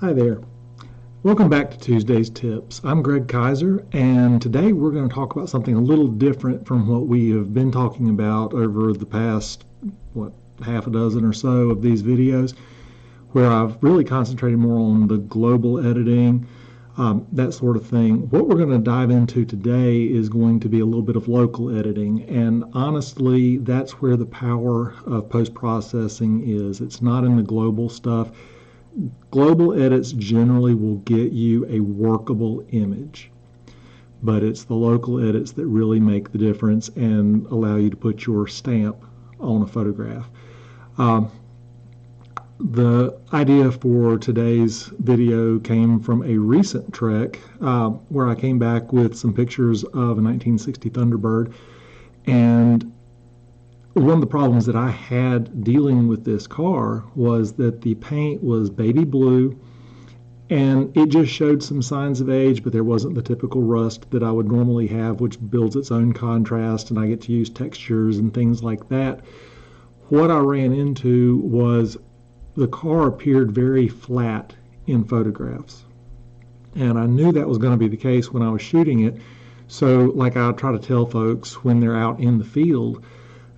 Hi there. Welcome back to Tuesday's Tips. I'm Greg Kaiser, and today we're going to talk about something a little different from what we have been talking about over the past, half a dozen or so of these videos, where I've really concentrated more on the global editing, that sort of thing. What we're going to dive into today is going to be a little bit of local editing, and honestly, that's where the power of post-processing is. It's not in the global stuff. Global edits generally will get you a workable image, but it's the local edits that really make the difference and allow you to put your stamp on a photograph. The idea for today's video came from a recent trek where I came back with some pictures of a 1960 Thunderbird, and one of the problems that I had dealing with this car was that the paint was baby blue and it just showed some signs of age, but there wasn't the typical rust that I would normally have, which builds its own contrast, and I get to use textures and things like that. What I ran into was the car appeared very flat in photographs, and I knew that was going to be the case when I was shooting it. So like I try to tell folks when they're out in the field,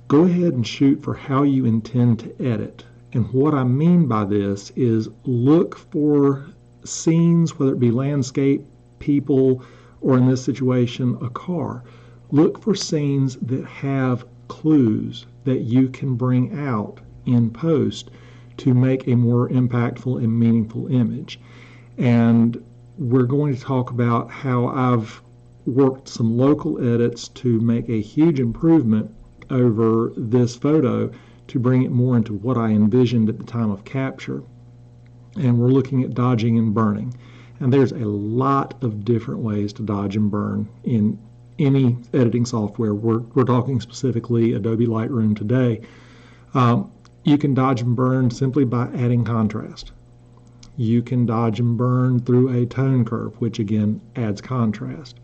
go ahead and shoot for how you intend to edit. And what I mean by this is look for scenes, whether it be landscape, people, or in this situation, a car. Look for scenes that have clues that you can bring out in post to make a more impactful and meaningful image. And we're going to talk about how I've worked some local edits to make a huge improvement over this photo to bring it more into what I envisioned at the time of capture. And we're looking at dodging and burning. And there's a lot of different ways to dodge and burn in any editing software. We're talking specifically Adobe Lightroom today. You can dodge and burn simply by adding contrast. You can dodge and burn through a tone curve, which again adds contrast.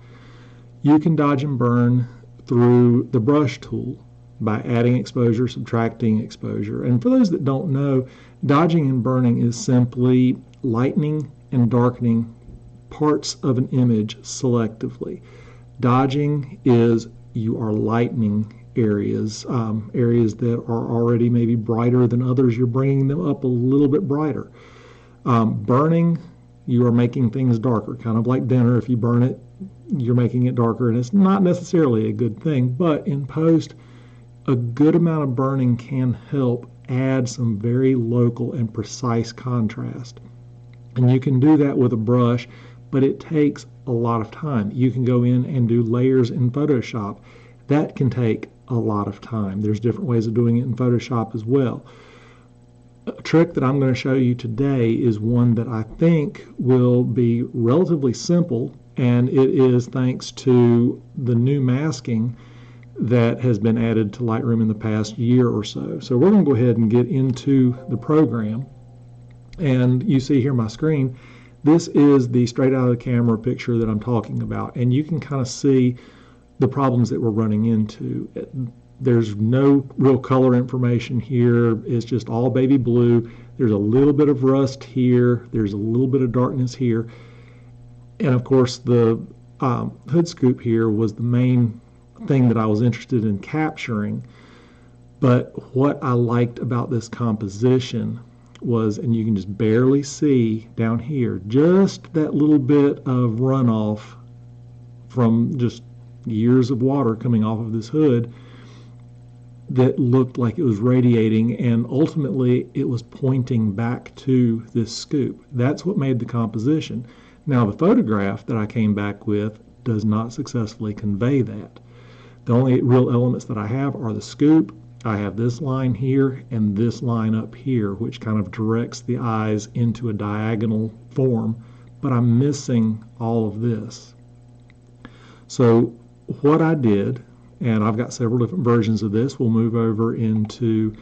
You can dodge and burn through the brush tool by adding exposure, subtracting exposure. And for those that don't know, dodging and burning is simply lightening and darkening parts of an image selectively. Dodging is you are lightening areas, areas that are already maybe brighter than others, you're bringing them up a little bit brighter. Burning, you are making things darker, kind of like dinner. If you burn it, you're making it darker, and it's not necessarily a good thing, but in post, a good amount of burning can help add some very local and precise contrast. And you can do that with a brush, but it takes a lot of time. You can go in and do layers in Photoshop. That can take a lot of time. There's different ways of doing it in Photoshop as well. A trick that I'm going to show you today is one that I think will be relatively simple, and it is thanks to the new masking that has been added to Lightroom in the past year or so. So we're going to go ahead and get into the program. And you see here my screen, this is the straight out of the camera picture that I'm talking about. And you can kind of see the problems that we're running into. There's no real color information here. It's just all baby blue. There's a little bit of rust here. There's a little bit of darkness here. And of course the hood scoop here was the main thing that I was interested in capturing. But what I liked about this composition was, and you can just barely see down here, just that little bit of runoff from just years of water coming off of this hood that looked like it was radiating, and ultimately it was pointing back to this scoop. That's what made the composition. Now the photograph that I came back with does not successfully convey that. The only real elements that I have are the scoop. I have this line here and this line up here, which kind of directs the eyes into a diagonal form, but I'm missing all of this. So what I did, and I've got several different versions of this, we'll move over into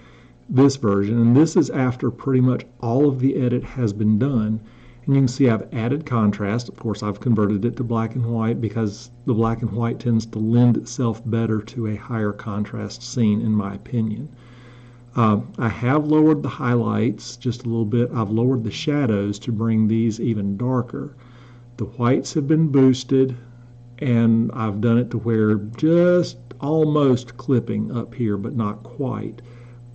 this version, and this is after pretty much all of the edit has been done. And you can see I've added contrast. Of course, I've converted it to black and white because the black and white tends to lend itself better to a higher contrast scene, in my opinion. I have lowered the highlights just a little bit. I've lowered the shadows to bring these even darker. The whites have been boosted, and I've done it to where just almost clipping up here, but not quite.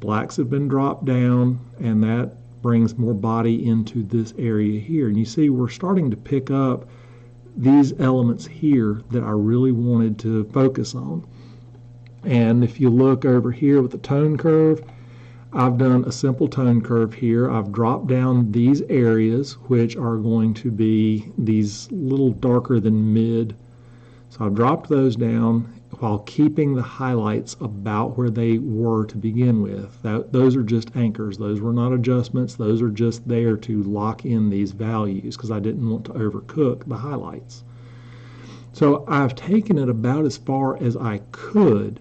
Blacks have been dropped down, and that brings more body into this area here. And you see we're starting to pick up these elements here that I really wanted to focus on. And if you look over here with the tone curve, I've done a simple tone curve here. I've dropped down these areas, which are going to be these little darker than mid. So I've dropped those down while keeping the highlights about where they were to begin with. Those are just anchors. Those were not adjustments. Those are just there to lock in these values because I didn't want to overcook the highlights. So I've taken it about as far as I could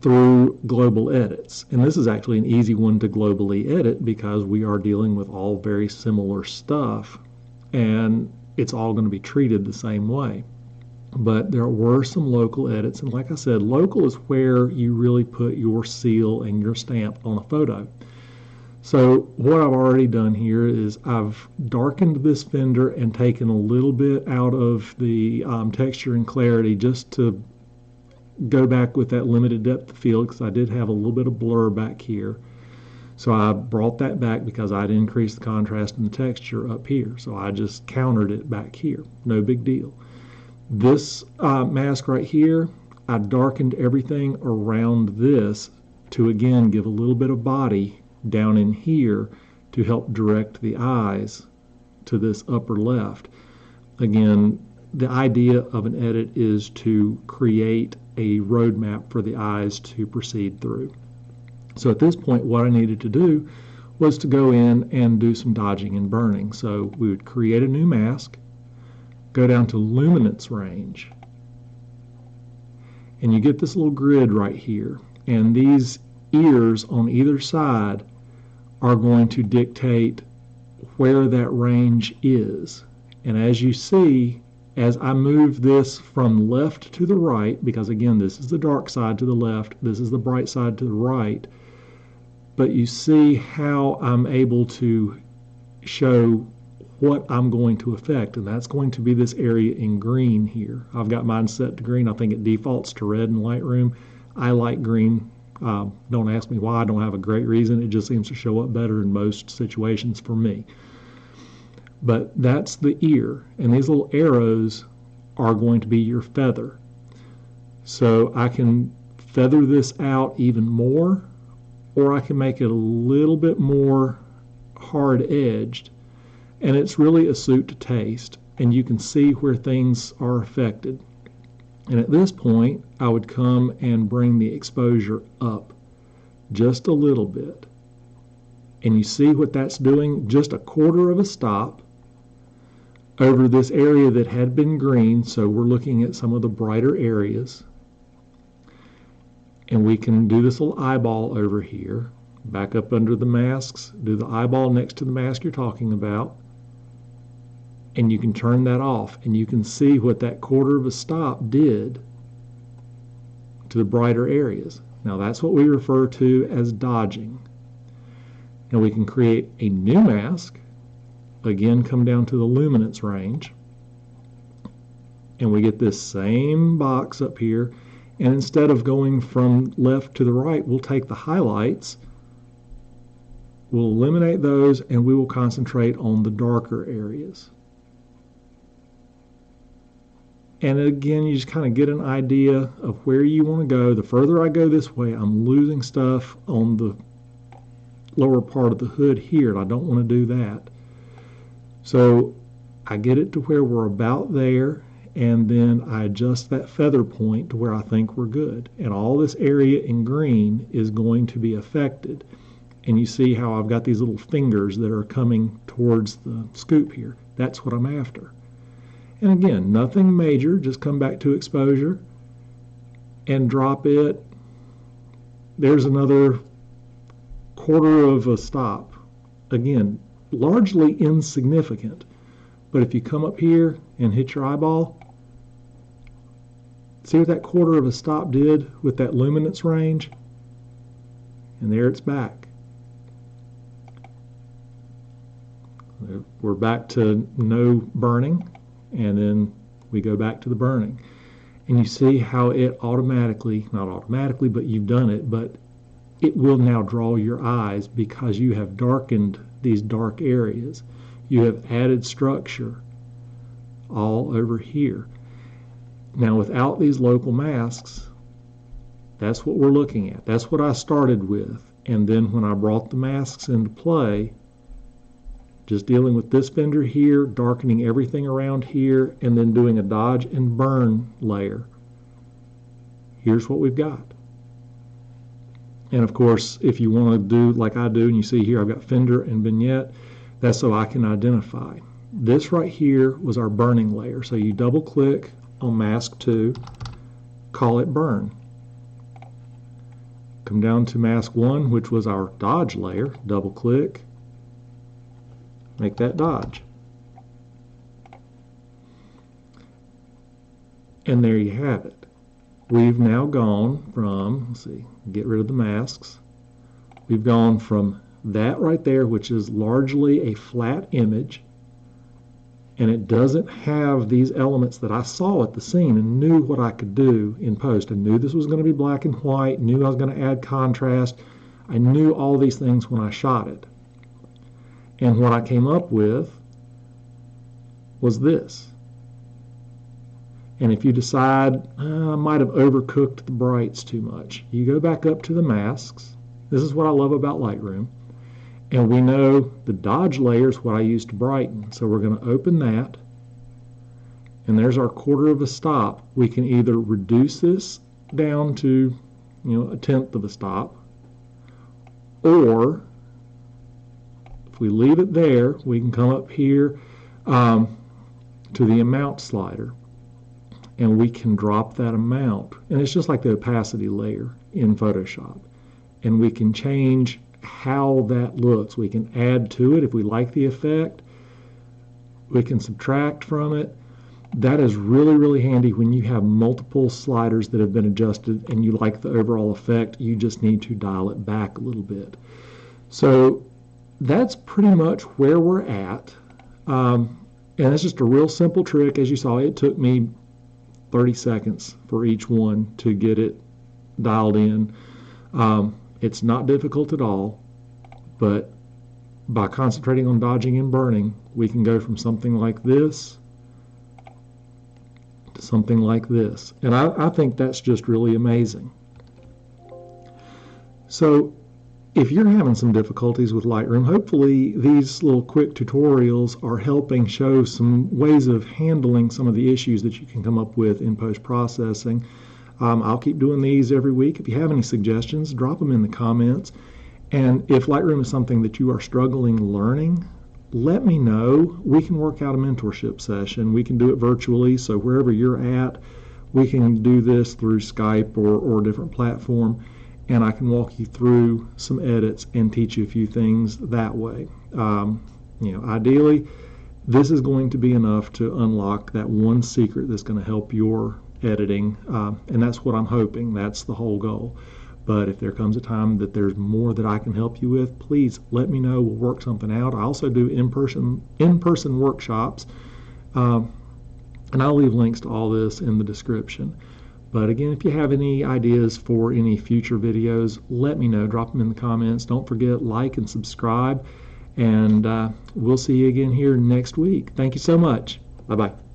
through global edits. And this is actually an easy one to globally edit because we are dealing with all very similar stuff and it's all going to be treated the same way. But there were some local edits, and like I said, local is where you really put your seal and your stamp on a photo. So what I've already done here is I've darkened this fender and taken a little bit out of the texture and clarity just to go back with that limited depth of field because I did have a little bit of blur back here. So I brought that back because I'd increased the contrast and the texture up here. So I just countered it back here. No big deal. This mask right here, I darkened everything around this to again give a little bit of body down in here to help direct the eyes to this upper left. Again, the idea of an edit is to create a roadmap for the eyes to proceed through. So at this point, what I needed to do was to go in and do some dodging and burning. So we would create a new mask, go down to luminance range, and you get this little grid right here. And these ears on either side are going to dictate where that range is. And as you see, as I move this from left to the right, because again, this is the dark side to the left, this is the bright side to the right, but you see how I'm able to show what I'm going to affect, and that's going to be this area in green here. I've got mine set to green. I think it defaults to red in Lightroom. I like green. Don't ask me why. I don't have a great reason. It just seems to show up better in most situations for me. But that's the ear, and these little arrows are going to be your feather. So I can feather this out even more, or I can make it a little bit more hard-edged. And it's really a suit to taste, and you can see where things are affected. And at this point, I would come and bring the exposure up just a little bit. And you see what that's doing? Just a quarter of a stop over this area that had been green, so we're looking at some of the brighter areas. And we can do this little eyeball over here, back up under the masks, do the eyeball next to the mask you're talking about, and you can turn that off, and you can see what that quarter of a stop did to the brighter areas. Now that's what we refer to as dodging. Now we can create a new mask, again come down to the luminance range, and we get this same box up here, and instead of going from left to the right, we'll take the highlights, we'll eliminate those, and we will concentrate on the darker areas. And again, you just kind of get an idea of where you want to go. The further I go this way, I'm losing stuff on the lower part of the hood here, and I don't want to do that. So I get it to where we're about there, and then I adjust that feather point to where I think we're good. And all this area in green is going to be affected. And you see how I've got these little fingers that are coming towards the scoop here. That's what I'm after. And again, nothing major, just come back to exposure and drop it. There's another quarter of a stop. Again, largely insignificant, but if you come up here and hit your eyeball, see what that quarter of a stop did with that luminance range? and there it's back. We're back to no burning, and then we go back to the burning. And you see how it automatically, not automatically, but you've done it, but it will now draw your eyes because you have darkened these dark areas. You have added structure all over here. Now without these local masks, that's what we're looking at. That's what I started with. And then when I brought the masks into play, just dealing with this fender here, darkening everything around here, and then doing a dodge and burn layer, here's what we've got. And of course, if you want to do like I do, and you see here I've got fender and vignette, that's so I can identify. This right here was our burning layer. So you double click on mask 2, call it burn. Come down to mask 1, which was our dodge layer, double click, make that dodge. And there you have it. We've now gone from, let's see, get rid of the masks. We've gone from that right there, which is largely a flat image, and it doesn't have these elements that I saw at the scene and knew what I could do in post. I knew this was going to be black and white, knew I was going to add contrast. I knew all these things when I shot it. And what I came up with was this. And if you decide, I might have overcooked the brights too much, you go back up to the masks. This is what I love about Lightroom. And we know the dodge layer is what I use to brighten. So we're going to open that. And there's our quarter of a stop. We can either reduce this down to, a tenth of a stop, or if we leave it there, we can come up here to the amount slider, and we can drop that amount. And it's just like the opacity layer in Photoshop. And we can change how that looks. We can add to it if we like the effect. We can subtract from it. That is really, really handy when you have multiple sliders that have been adjusted and you like the overall effect. You just need to dial it back a little bit. So that's pretty much where we're at. And it's just a real simple trick. As you saw, it took me 30 seconds for each one to get it dialed in. It's not difficult at all, but by concentrating on dodging and burning, we can go from something like this to something like this. And I think that's just really amazing. So if you're having some difficulties with Lightroom, hopefully these little quick tutorials are helping show some ways of handling some of the issues that you can come up with in post-processing. I'll keep doing these every week. If you have any suggestions, drop them in the comments. And if Lightroom is something that you are struggling learning, let me know. We can work out a mentorship session. We can do it virtually, so wherever you're at, we can do this through Skype or a different platform, and I can walk you through some edits and teach you a few things that way. Ideally, this is going to be enough to unlock that one secret that's going to help your editing, and that's what I'm hoping. That's the whole goal. But if there comes a time that there's more that I can help you with, please let me know. We'll work something out. I also do in-person workshops, and I'll leave links to all this in the description. But again, if you have any ideas for any future videos, let me know. Drop them in the comments. Don't forget, like and subscribe, and we'll see you again here next week. Thank you so much. Bye-bye.